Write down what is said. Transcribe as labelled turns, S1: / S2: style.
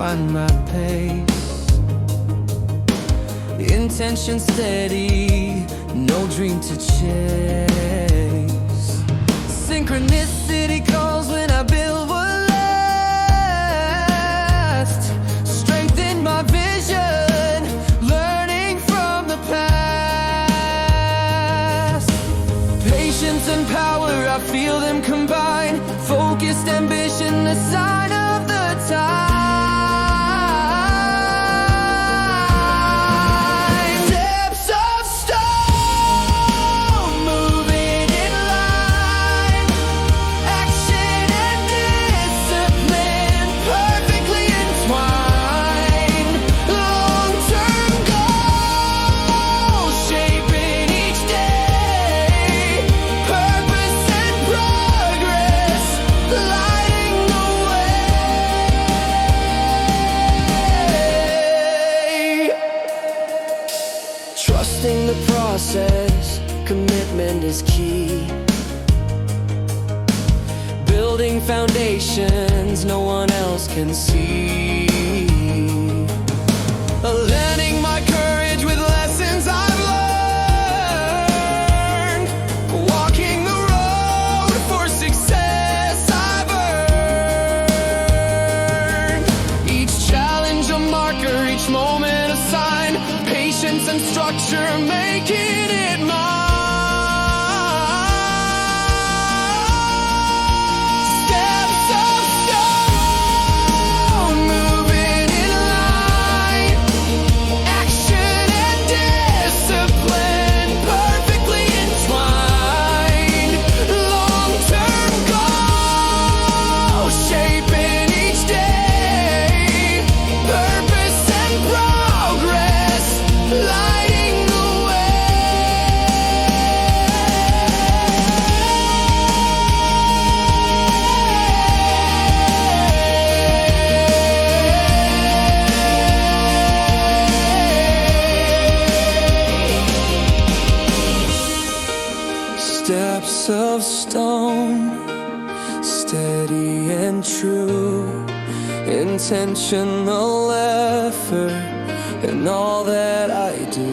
S1: find my pace. Intention steady, no dream to chase. Synchronicity calls when I build what lasts. Strengthen my vision, learning from the past. Patience and power, I feel them combine. Focused ambition, a sign of the time. Steps of stone, moving in line. Action and discipline, perfectly entwined. Long-term goals, shaping each day. Purpose and progress, lighting the way. Trusting the process, commitment is key. Building foundations no one else can see. Lending my courage with lessons I've learned. Walking the road for success I've earned. Each challenge a marker, each moment a sign. Patience and structure making it mine. Steps of stone, moving in line. Action and discipline, perfectly entwined. Long-term goals, shaping each day. Purpose and progress, lighting the way. Steps of stone, steady and true. Intentional effort in all that I do.